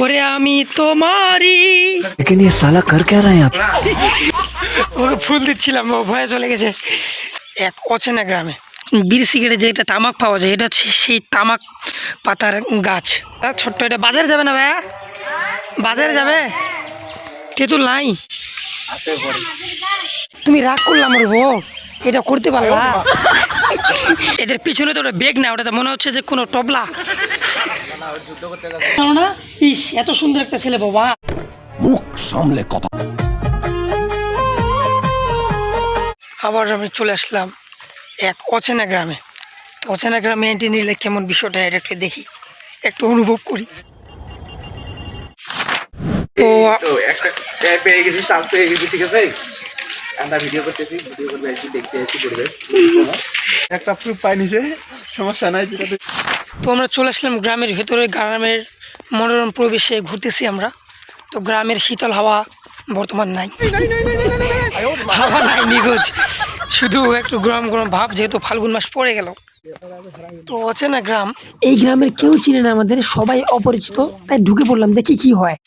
ওরে আমি তোমারই। लेकिन ये साला कर क्या रहा है यहाँ पे? ওকে ফুল দিচ্ছিলাম, ও ভয়ে চলে গেছে। এক অচেনা গ্রামে বিড়ি সিগারেটে যেটা তামাক পাওয়া যায়, এটা হচ্ছে সেই তামাক পাতার গাছ। ছোট্ট এটা বাজারে যাবে না ভাইয়া? বাজারে যাবে? তেঁতুল নাই? তুমি রাগ করলাম রে বউ, এটা করতে পারলা? এদের পিছনে তো ওটা বেগ না, ওটা তো মনে হচ্ছে যে কোনো টবলা। না ইস, এত সুন্দর একটা ছেলে বাবা। मुख सामले कथा। আবার আমি চলে আসলাম এক অচেনা গ্রামে। তো অচেনা গ্রামে এন্ট্রি নিলে কেমন বিষয়টা এটা একটু দেখি, একটু অনুভব করি। তো একটা পেয়ে গেছি, চান্স পেয়ে গেছি, ঠিক আছে। আমরা ভিডিও করতেছি, ভিডিও করবে, এসে দেখতে এসে করবে। একটা প্রুফ পাই নিছে, সমস্যা নাই। যেটা তো আমরা চলে আসলাম গ্রামের ভেতরে, গ্রামের মনোরম পরিবেশে ঘুরতেছি আমরা। তো গ্রামের শীতল হাওয়া বর্তমান নাই, হাওয়া নাই, নিখোঁজ, শুধু একটু গরম গরম ভাব, যেহেতু ফাল্গুন মাস পড়ে গেল। তো অচেনা গ্রাম, এই গ্রামের কেউ চিনে না আমাদের, সবাই অপরিচিত, তাই ঢুকে পড়লাম, দেখি কি হয়।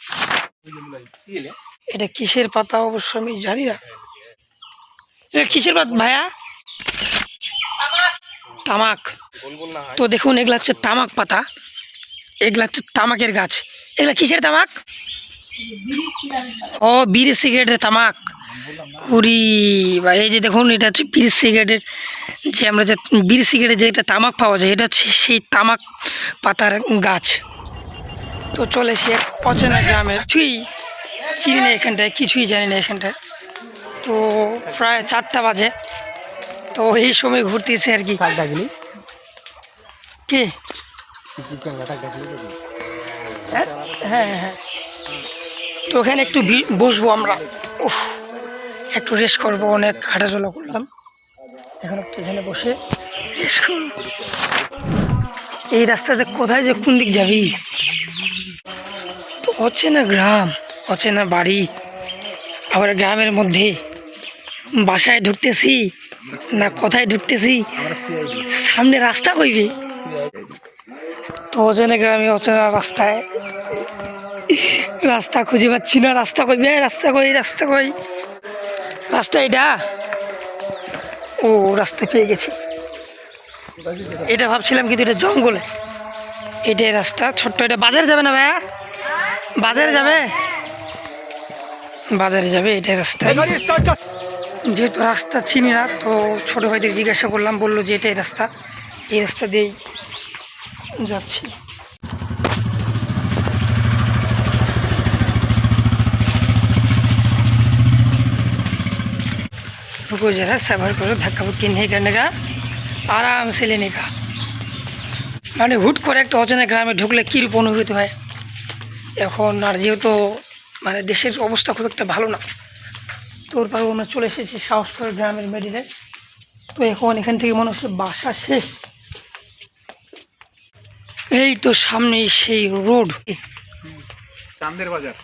এটা কিসের পাতা অবশ্য আমি জানি না। এটা কিসের পাতা ভাইয়া? তামাক। তো দেখুন, এগুলা হচ্ছে তামাক পাতা, এগুলা হচ্ছে তামাকের গাছ। এগুলা কিসের তামাক? ও, বিড়ি সিগারেটের তামাক। উরি বা, এই যে দেখুন, এটা হচ্ছে বিড়ি সিগারেটের, যে আমরা যে বিড়ি সিগারেটে যেটা তামাক পাওয়া যায়, এটা হচ্ছে সেই তামাক পাতার গাছ। তো চলে এসে এক অচেনা গ্রামের, কিছুই চিনি না এখানটায়, কিছুই জানি না এখানটায়। তো প্রায় 4টা বাজে, তো এই সময় ঘুরতেছি আর কি। কি? হ্যাঁ হ্যাঁ হ্যাঁ। তো ওখানে একটু বসবো আমরা, উফ, একটু রেস্ট করবো, অনেক হাঁটাচলা করলাম, এখন একটু এখানে বসে রেস্ট করবো। এই রাস্তাতে কোথায় যে কোন দিক যাবি? তো অচেনা গ্রাম, অচেনা বাড়ি, আবার গ্রামের মধ্যে বাসায় ঢুকতেছি না কোথায় ঢুকতেছি, সামনে রাস্তা কইবে। তো অচেনা গ্রামে অচেনা রাস্তায়, রাস্তা খুঁজে পাচ্ছি না, রাস্তা কইবে, রাস্তা কই, রাস্তা কই, রাস্তা এটা। ও, রাস্তা পেয়ে গেছি। এটা ভাবছিলাম কিন্তু এটা জঙ্গলে, এটাই রাস্তা ছোট্ট। এটা বাজারে যাবে না ভাইয়া? বাজারে যাবে? বাজারে যাবে, এটাই রাস্তা। যেহেতু রাস্তা চিনি না, তো ছোটো ভাইদের জিজ্ঞাসা করলাম, বললো যে এটাই রাস্তা, এই রাস্তা দিয়েই যাচ্ছি। रुको जरा, सबर करो, धक्का बुक्की नहीं करने का, आराम से लेने का। মানে হুট করে একটা অচেনা গ্রামে ঢুকলে কীরূপ অনুভূতি হয় এখন। আর যেহেতু মানে দেশের অবস্থা খুব একটা ভালো না, তো ওর পর আমরা চলে এসেছি সাহস করে গ্রামের মেডিতে। তো এখন এখান থেকে মনে হচ্ছে বাসা শেষ। এই তো সামনে সেই রোড, চান্দের বাজার।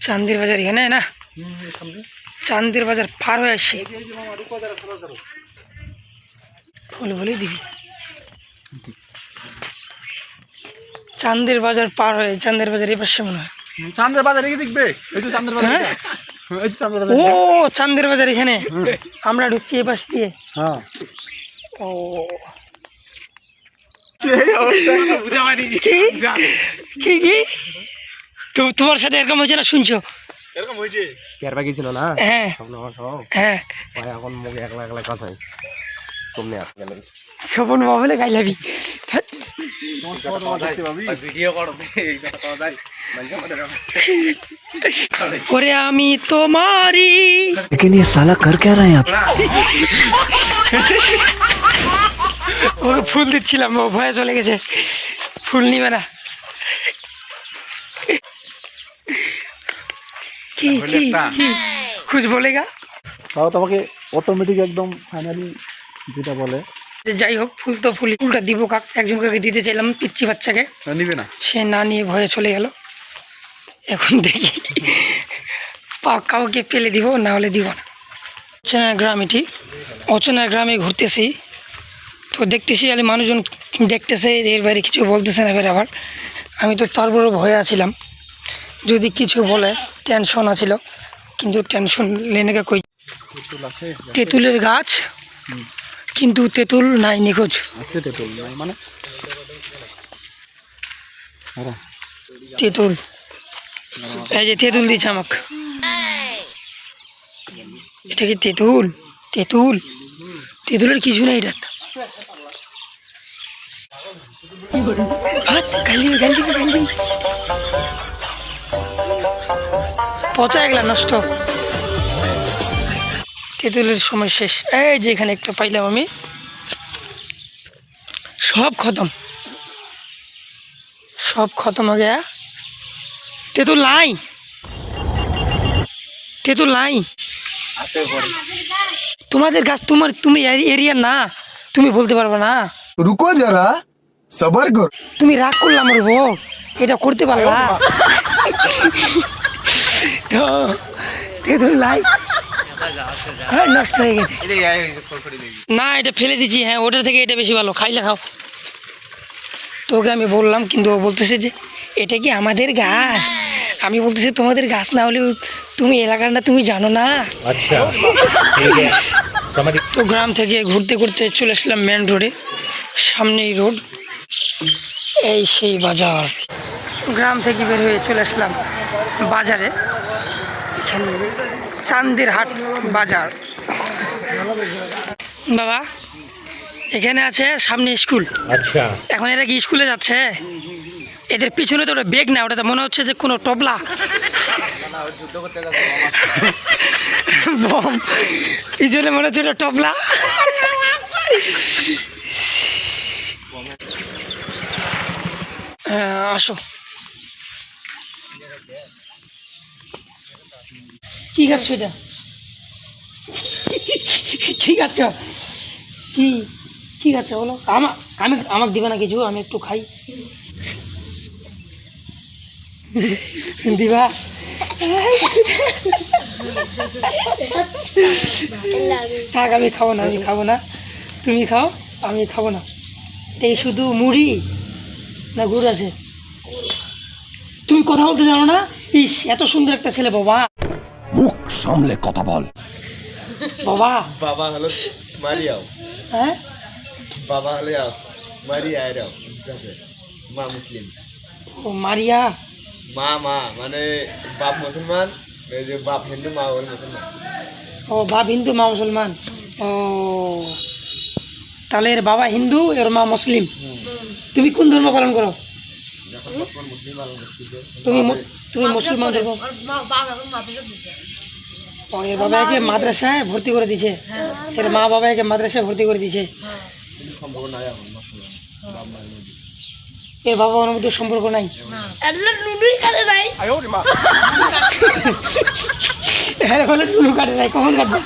চান্দের বাজার এখানে না? চান্দের বাজার পার হয়ে আসছে, বলে বলেই দিবি। চান্দের বাজার পার হয়ে, চান্দের বাজার এ পাশে মনে হয়। চান্দের বাজারে কি দেখবে? এই তো চান্দের বাজার। হ্যাঁ? এই তো চান্দের বাজার। ও, চান্দের বাজার এখানে, আমরা ঢুকছি এ পাশ দিয়ে। হ্যাঁ, ও, এই অবস্থা বুঝা পারি। কি কি তো তোমার সাথে এরকম হয়েছে না? শুনছো এরকম হইছে? পেয়ার বাকি ছিল না? হ্যাঁ স্বপ্ন আমার সব হ্যাঁ। ভাই এখন মুখে একলা একলা কথা হয় তোমনে আসলে গেলে শোভন বাবলে গাইলাবি। ভিডিও করছে এই কথা পাওয়া যায়। ওরে আমি তোমারই। लेकिन ये साला कर क्या रहा है यहाँ पे? ওকে ফুল দিচ্ছিলাম, ও ভয়ে চলে গেছে, ফুল নিবে না। কি কি কি খুঁজ বলেগা? তাও তোমাকে অটোমেটিক একদম ফাইনালি যেটা বলে। যাই হোক, ফুল তো ফুল, ফুলটা দিব কাক, একজন কাকে দিতে চাইলাম, পিচ্ছি বাচ্চাকে, নিবে না, সে না নিয়ে ভয়ে চলে গেল। এখন দেখি কাউকে পেলে দিব, না হলে দিব না। অচেনা গ্রাম এটি, অচেনা গ্রামে ঘুরতেছি, তো দেখতেছি আলে মানুষজন দেখতেছে, এর বাইরে কিছু বলতেছে না, এবার আবার আমি তো তার বড় ভয়ে আছিলাম, যদি কিছু বলে টেনশন আছিল, কিন্তু টেনশন লেনেকে কই। তেঁতুল আছে? তেঁতুলের গাছ, কিন্তু তেঁতুল নাই, নিখোঁজ। আছে তেঁতুল নাই মানে? আরে তেঁতুল, এই যে তেঁতুল দিচ্ছে আমাকে। এটা কি তেঁতুল? তেঁতুল, তেঁতুলের কিছু নেই এটা। পচা এগুলা নষ্ট, তেঁতুলের সময় শেষ। এই যে এখানে একটা পাইলাম আমি, সব খতম, সব খতম হয়ে গেয়া। তেঁতুল নাই, তেঁতুল নাই। আছে ঘরে। তোমাদের গাছ, তুমি এরিয়া না, তুমি বলতে পারবে না। रुको जरा सबर करो। তুমি রাগ করলাম আমার বউ, এটা করতে পারলা? তো তেঁতুল নাই, হ্যাঁ নষ্ট হয়ে গেছে। না এটা ফেলে দিচ্ছি, হ্যাঁ ওটার থেকে এটা বেশি ভালো, খাইলে খাও। তোকে আমি বললাম, কিন্তু ও বলতেছে যে এটা কি আমাদের গাছ। আমি বলতেছি তোমাদের গাছ না হলেও তুমি এলাকার না, তুমি জানো না। अच्छा ठीक है समझ তো গ্রাম থেকে ঘুরতে ঘুরতে চলে আসলাম মেন রোডে, সামনেই রোড, এই সেই বাজার। গ্রাম থেকে বের হয়ে চলে আসলাম বাজারে, এখানে চান্দের হাট বাজার। বাবা এখানে আছে সামনে স্কুল, अच्छा এখন এরা কি স্কুলে যাচ্ছে? এদের পিছনে তো ওটা বেগ না, ওটা তো মনে হচ্ছে যে কোনো টবলা বম, পিছনে মনে হচ্ছে ওটা টবলা। আসো, কি খাচ্ছ এটা? কি খাচ্ছ? কি কি খাচ্ছ বলো? আমাকে দিবা না কিছু? আমি একটু খাই। দিবা? থাক আমি খাবো না, আমি খাবো না, তুমি খাও, আমি খাবো না। এই শুধু মুড়ি না গুড় আছে? তুমি কথা বলতে জানো না? ইস এত সুন্দর একটা ছেলে বাবা। मुख सामले कथा बोल। বাবা বাবা হলো মারিয়াও, হ্যাঁ বাবা হলে মারিয়া এরাও, মা মুসলিম। ও মারিয়া, মা মানে বাপ মুসলমান, এই যে বাপ হিন্দু, মা ওর মুসলমান। ও বাপ হিন্দু মা মুসলমান। ও তাহলে এর বাবা হিন্দু, এর মা মুসলিম। তুমি কোন ধর্ম পালন করো? তুমি মুসলমান ধর্ম। ও এর বাবাকে মাদ্রাসায় ভর্তি করে দিছে, এর মা বাবাকে মাদ্রাসায় ভর্তি করে দিছে। এর বাবা ওর মধ্যে সম্পর্ক নাই। হ্যাঁ বলে টুলু কাটে নাই, কখন কাটবে?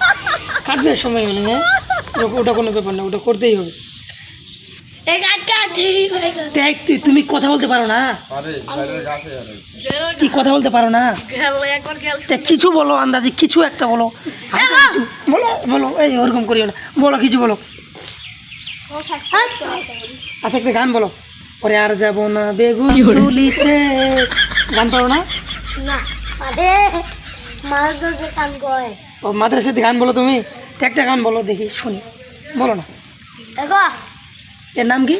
কাটবে সময় হলে, হ্যাঁ ওটা কোনো ব্যাপার না, ওটা করতেই হবে। দেখ তুমি কথা বলতে পারো না, কি কথা বলতে পারো না? দেখ, কিছু বলো, আন্দাজে কিছু একটা বলো, হালকা কিছু বলো, বলো। এই ওরকম করিও না, বলো কিছু বলো। আচ্ছা একটা গান বলো। পরে আর যাবো না বেগুন তুলিতে, গান পারো না? ও মাদ্রাসাতে গান বলো তুমি? একটা গান বলো দেখি শুনি, বলো না। এর নাম কি?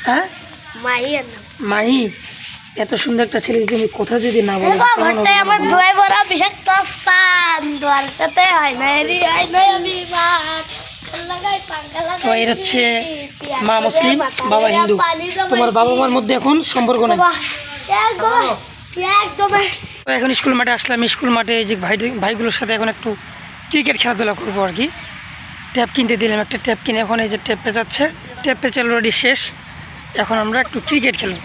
হ্যাঁ মাহি। এত সুন্দর একটা ছেলে, তুমি কথা যদি না বলো। তো এর হচ্ছে মা মুসলিম, বাবা হিন্দু। তোমার বাবা মার মধ্যে এখন সম্পর্ক নেই। এখন স্কুল মাঠে আসলাম, স্কুল মাঠে এই যে ভাইগুলোর সাথে এখন একটু ক্রিকেট খেলাধুলা করবো আর কি। ট্যাপ কিনতে দিলাম, একটা ট্যাপ কিনে এখন এই যে ট্যাপ পেঁচাচ্ছে, ট্যাপ পেঁচে অলরেডি শেষ। এখন আমরা একটু ক্রিকেট খেলবো।